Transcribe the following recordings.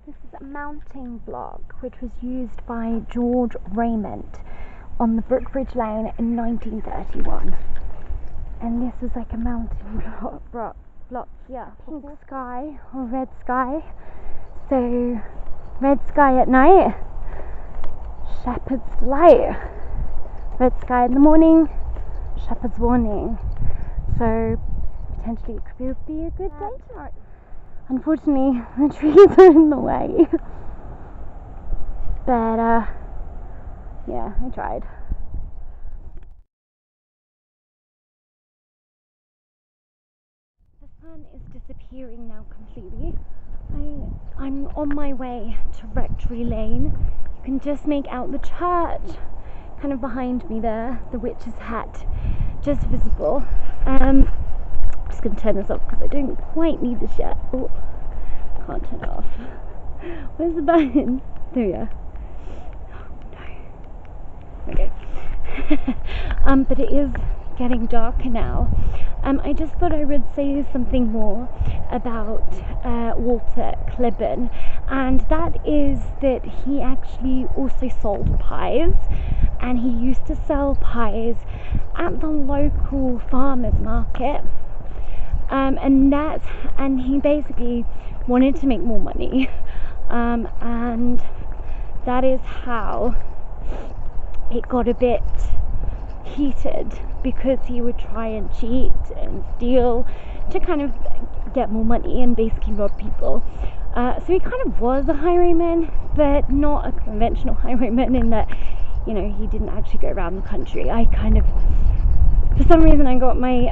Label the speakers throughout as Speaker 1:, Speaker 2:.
Speaker 1: This is a mounting block which was used by George Raymond on the Brookbridge Lane in 1931. And this was like a mountain block here. Pink sky or red sky. So red sky at night, shepherd's delight. Red sky in the morning, shepherd's warning. So potentially it could be a good day tonight. Unfortunately, the trees are in the way. But yeah, I tried. The sun is disappearing now completely. I'm on my way to Rectory Lane. You can just make out the church kind of behind me there, the witch's hat just visible. I'm just going to turn this off because I don't quite need this yet. Oh, can't turn it off. Where's the button? There we go. Oh no. Okay. But it is getting darker now. I just thought I would say something more about Walter Clibborn, and that is that he actually also sold pies, and he used to sell pies at the local farmers market, and he basically wanted to make more money, and that is how it got a bit heated, because he would try and cheat and steal to kind of get more money and basically rob people. So he kind of was a highwayman, but not a conventional highwayman in that, you know, he didn't actually go around the country. I kind of, for some reason, I got my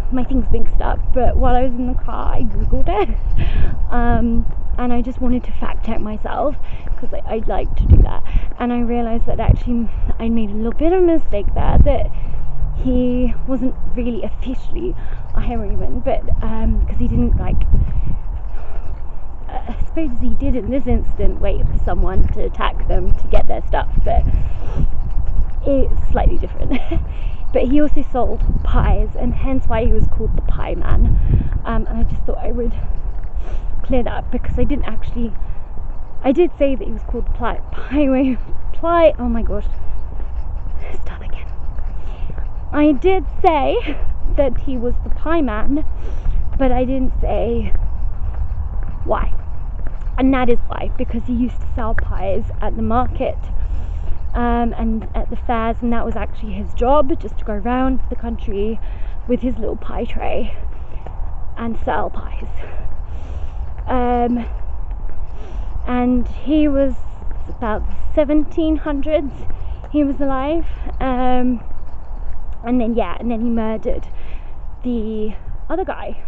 Speaker 1: my things mixed up, but while I was in the car I googled it, and I just wanted to fact check myself because I like to do that, and I realised that actually I made a little bit of a mistake there, that he wasn't really officially a highwayman, but because he didn't, like, I suppose he did in this instant wait for someone to attack them to get their stuff, but it's slightly different. But he also sold pies, and hence why he was called the Pie Man. And I just thought I would clear that up, because I did say that he was called the oh my gosh, start again. I did say that he was the Pie Man, but I didn't say why. And that is why, because he used to sell pies at the market, and at the fairs, and that was actually his job, just to go around the country with his little pie tray and sell pies. And he was about 1700s he was alive, and then he murdered the other guy,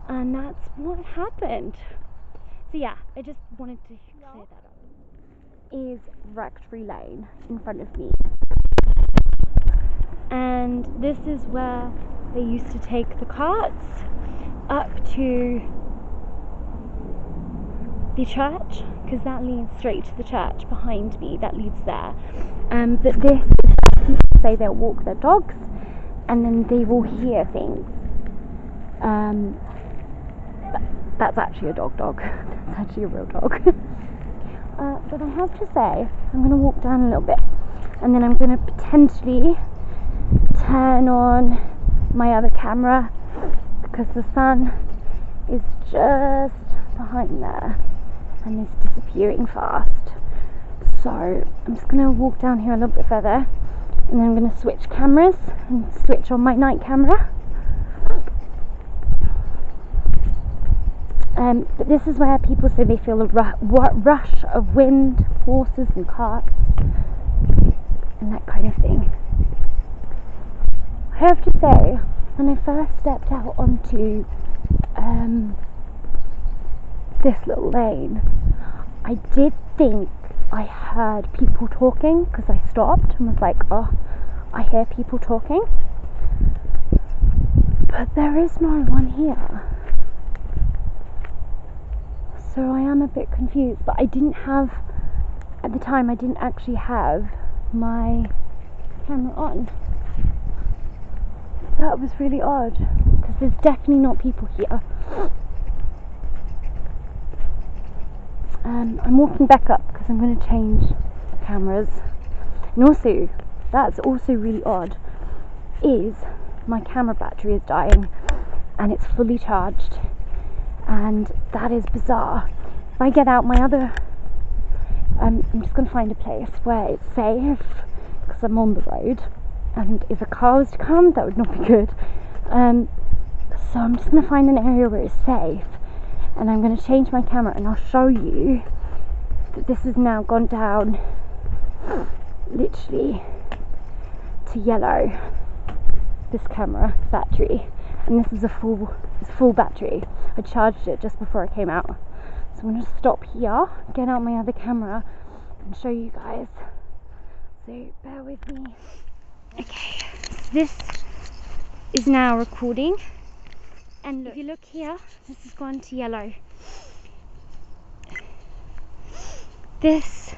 Speaker 1: and that's what happened. So yeah, I just wanted to clear that up. Is Rectory Lane in front of me, and this is where they used to take the carts up to the church, because that leads straight to the church behind me, that leads there. But this is where people say they'll walk their dogs, and then they will hear things. That's actually a dog. That's actually a real dog. But I have to say, I'm going to walk down a little bit, and then I'm going to potentially turn on my other camera, because the sun is just behind there and is disappearing fast. So I'm just going to walk down here a little bit further, and then I'm going to switch cameras and switch on my night camera. But this is where people say they feel a rush of wind, horses and carts and that kind of thing. I have to say, when I first stepped out onto this little lane, I did think I heard people talking, because I stopped and was like, oh, I hear people talking, but there is no one here. So I am a bit confused, but at the time I didn't actually have my camera on. That was really odd, because there's definitely not people here. I'm walking back up because I'm going to change cameras. And also, that's also really odd, is my camera battery is dying and it's fully charged, and that is bizarre. If I get out my other, I'm just going to find a place where it's safe because I'm on the road, and if a car was to come, that would not be good. So I'm just going to find an area where it's safe, and I'm going to change my camera, and I'll show you that this has now gone down literally to yellow, this camera battery, and this is a full battery. I charged it just before I came out, so I'm going to stop here, get out my other camera and show you guys, so bear with me. Okay, so this is now recording, and look, if you look here, this has gone to yellow. This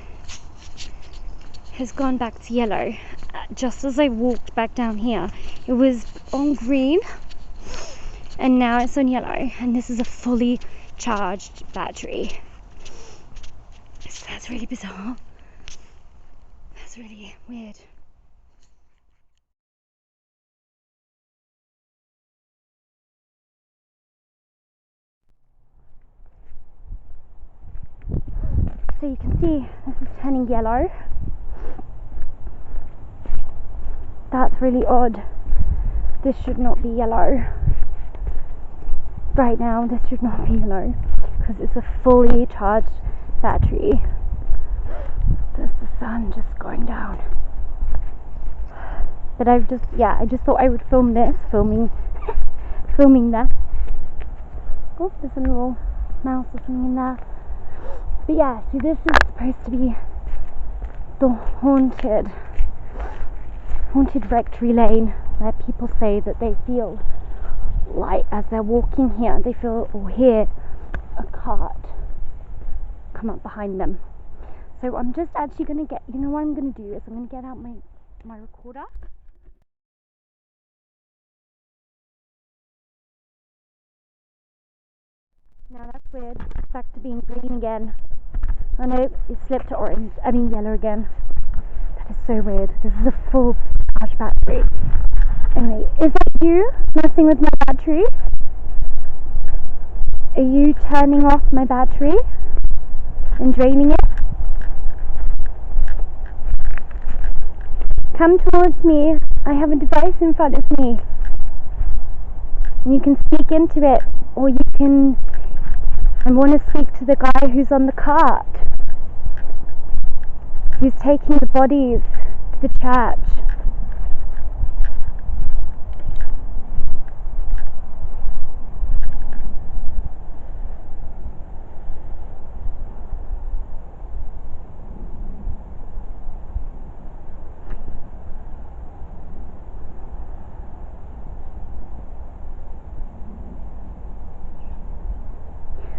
Speaker 1: has gone back to yellow. Just as I walked back down here, it was on green and now it's on yellow, and this is a fully charged battery. So that's really bizarre. That's really weird. So you can see this is turning yellow. That's really odd. This should not be yellow. Right now, this should not be yellow because it's a fully charged battery. There's the sun just going down. But I just thought I would film this, filming that. Oh, there's a little mouse or something in there. But yeah, see, this is supposed to be the haunted Rectory lane, where people say that they feel like as they're walking here, they feel or hear a cart come up behind them. So I'm just actually going to get, you know what I'm going to do is I'm going to get out my recorder. Now that's weird, it's back to being green again. Oh no, it slipped to yellow again. That is so weird. This is a full charge battery. Anyway, is that you messing with my battery? Are you turning off my battery and draining it? Come towards me. I have a device in front of me. And you can speak into it, or you can... I want to speak to the guy who's on the cart. He's taking the bodies to the church.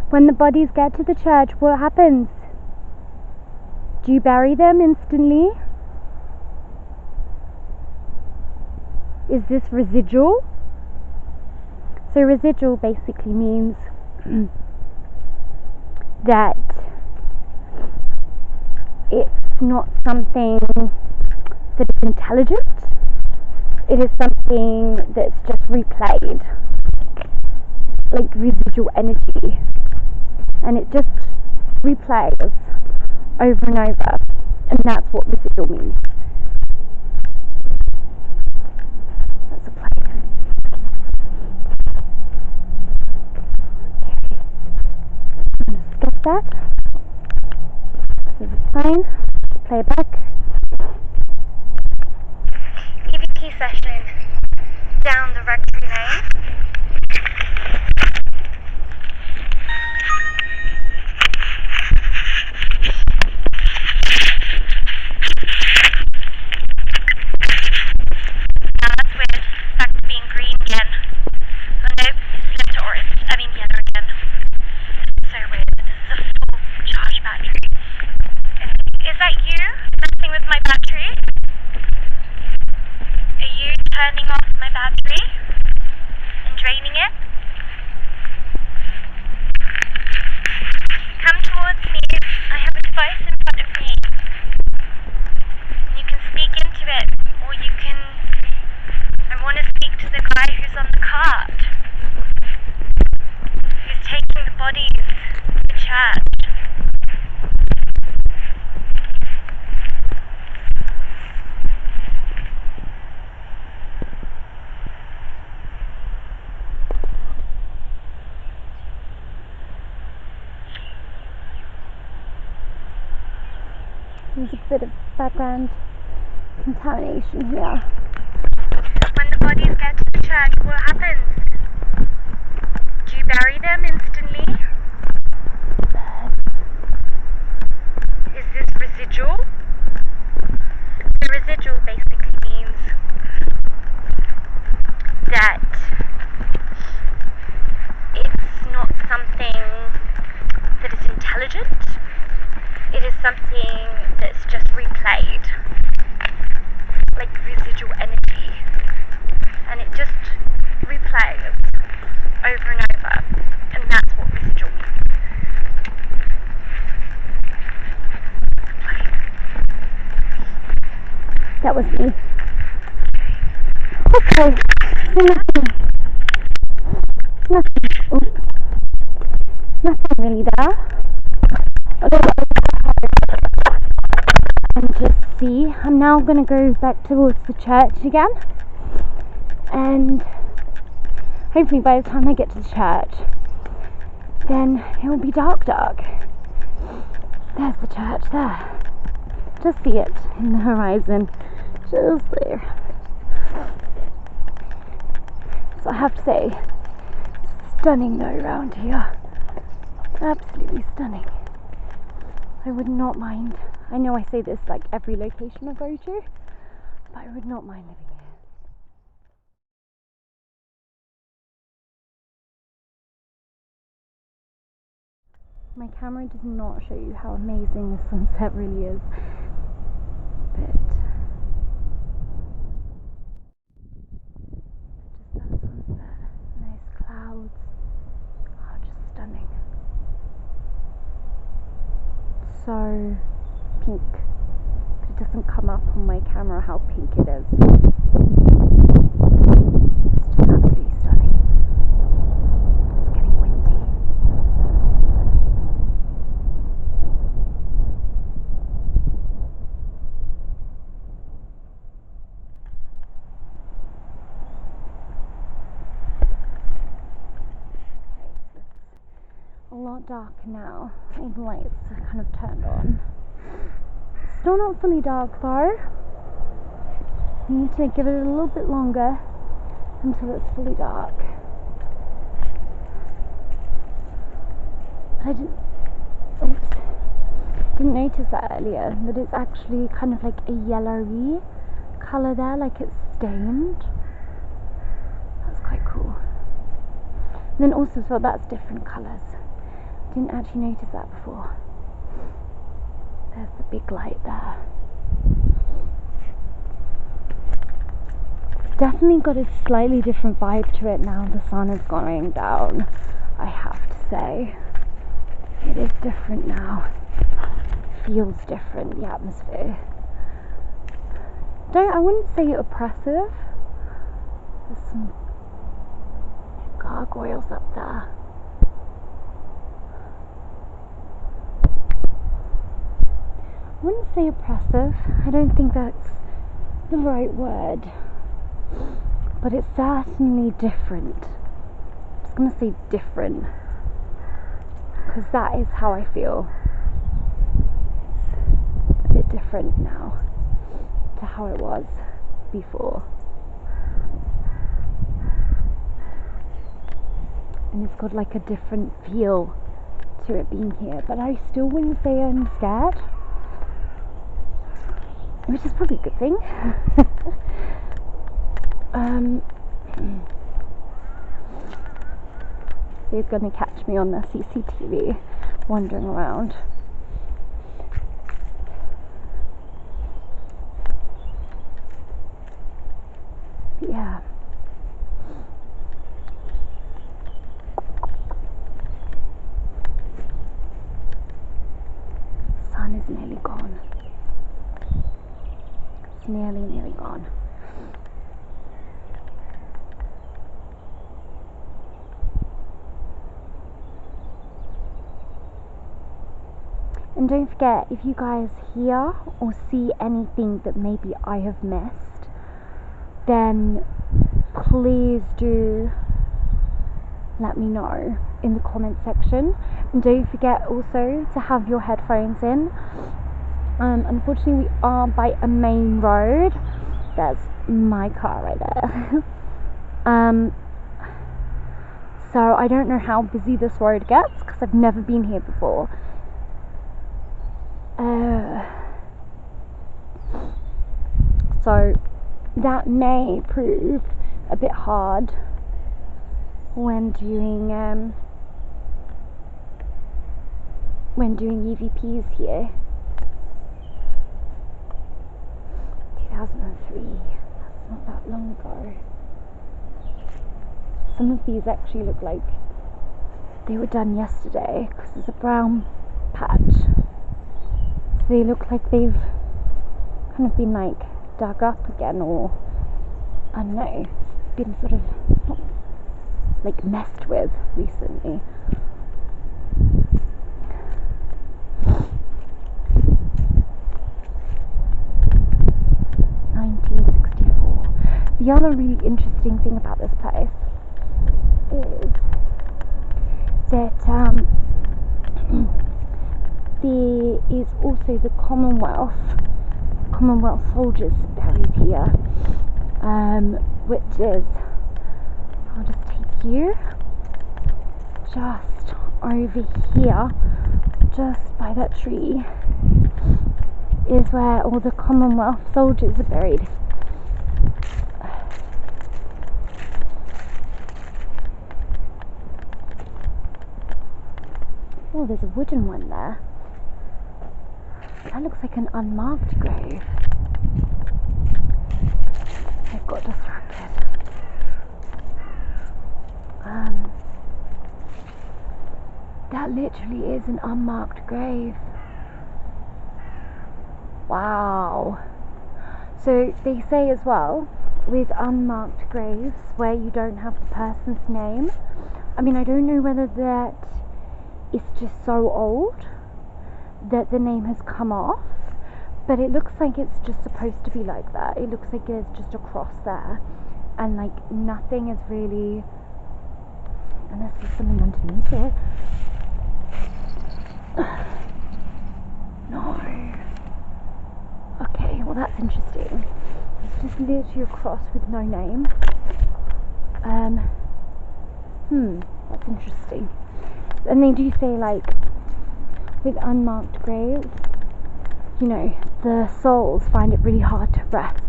Speaker 1: When the bodies get to the church, what happens? Do you bury them instantly? Is this residual? So residual basically means that it's not something that is intelligent. It is something that's just replayed, like residual energy. And it just replays over and over, and that's what residual means. That's a plane. Okay, I'm going to skip that. This is a plane. Let's play it back. EVP session down the Rectory lane. Turning off my battery and both in front of me. You can speak into it, or you can. I want to speak to the guy who's on the cart, who's taking the bodies to the church. There's a bit of background contamination here. When the bodies get to the church, what happens? Do you bury them instantly? Is this residual? The residual basically means that it's not something that is intelligent. It is something that's just replayed, like residual energy, and it just replays over and over, and that's what residual means. That was me. Okay, so nothing really there. And just see, I'm now going to go back towards the church again, and hopefully by the time I get to the church then it will be dark. There's the church there, just see it in the horizon, just there. So I have to say, stunning though around here, absolutely stunning. I would not mind. I know I say this like every location I go to, but I would not mind living here. My camera does not show you how amazing the sunset really is, but just that sunset and those clouds are just stunning. So pink, but it doesn't come up on my camera how pink it is. It's just absolutely stunning. It's getting windy. It's a lot darker now. All the lights are kind of turned on. Still not fully dark though. Need to give it a little bit longer until it's fully dark. But I didn't notice that earlier, that it's actually kind of like a yellowy colour there, like it's stained. That's quite cool. And then also as well, that's different colours. Didn't actually notice that before. There's the big light there. It's definitely got a slightly different vibe to it now the sun is going down, I have to say. It is different now. Feels different, the atmosphere. I wouldn't say oppressive. There's some gargoyles up there. I wouldn't say oppressive, I don't think that's the right word, but it's certainly different. I'm just going to say different, because that is how I feel. It's a bit different now to how it was before. And it's got like a different feel to it being here, but I still wouldn't say I'm scared. Which is probably a good thing. They're going to catch me on the CCTV wandering around. But yeah. Sun nearly gone. And don't forget, if you guys hear or see anything that maybe I have missed, then please do let me know in the comment section. And don't forget also to have your headphones in. Unfortunately, we are by a main road. There's my car right there. So I don't know how busy this road gets because I've never been here before. So that may prove a bit hard when doing EVPs here. 2003, that's not that long ago. Some of these actually look like they were done yesterday because there's a brown patch. So they look like they've kind of been like dug up again, or I don't know, been sort of not like messed with recently. The other really interesting thing about this place is that there is also the Commonwealth soldiers buried here, which is, I'll just take you just over here, just by that tree, is where all the Commonwealth soldiers are buried. Oh, there's a wooden one there. That looks like an unmarked grave. I've got distracted. That literally is an unmarked grave. Wow. So they say as well, with unmarked graves where you don't have the person's name, I mean, I don't know whether that is just so old that the name has come off, but it looks like it's just supposed to be like that. It looks like there's just a cross there, and like nothing is really, unless there's something underneath it. No. Okay, well that's interesting. It's just literally a cross with no name. That's interesting. And they do say, like, with unmarked graves, you know, the souls find it really hard to rest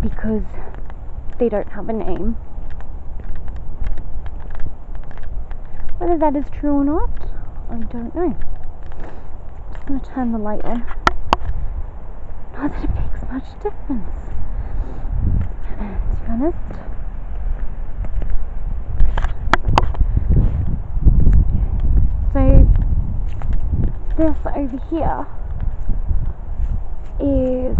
Speaker 1: because they don't have a name. Whether that is true or not, I don't know. I'm just going to turn the light on. Not that it makes much difference, to be honest. So this over here is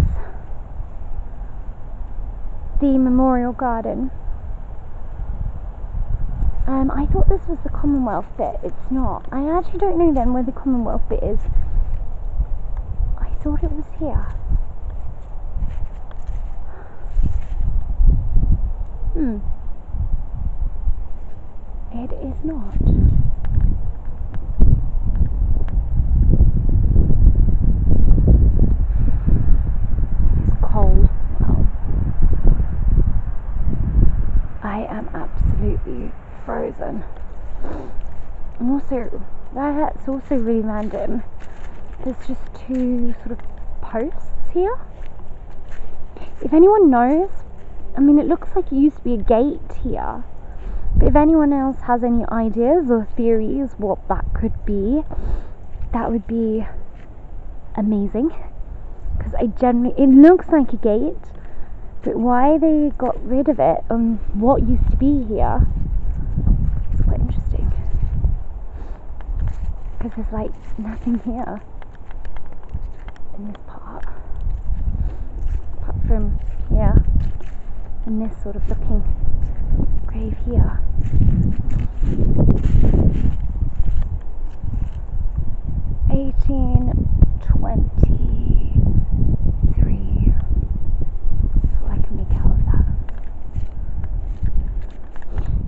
Speaker 1: the memorial garden. I thought this was the Commonwealth bit. It's not. I actually don't know then where the Commonwealth bit is. I thought it was here. It is not. It is cold. Wow. I am absolutely frozen. And also, that's also really random. There's just two sort of posts here. If anyone knows, I mean, it looks like it used to be a gate here. But if anyone else has any ideas or theories what that could be, that would be amazing. Because it looks like a gate, but why they got rid of it and what used to be here, it's quite interesting. Because there's like nothing here in this part. from here, and this sort of looking grave here. $18.23. That's all I can make out of that.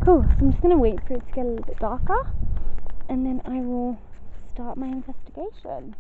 Speaker 1: Cool, so I'm just going to wait for it to get a little bit darker, and then I will start my investigation.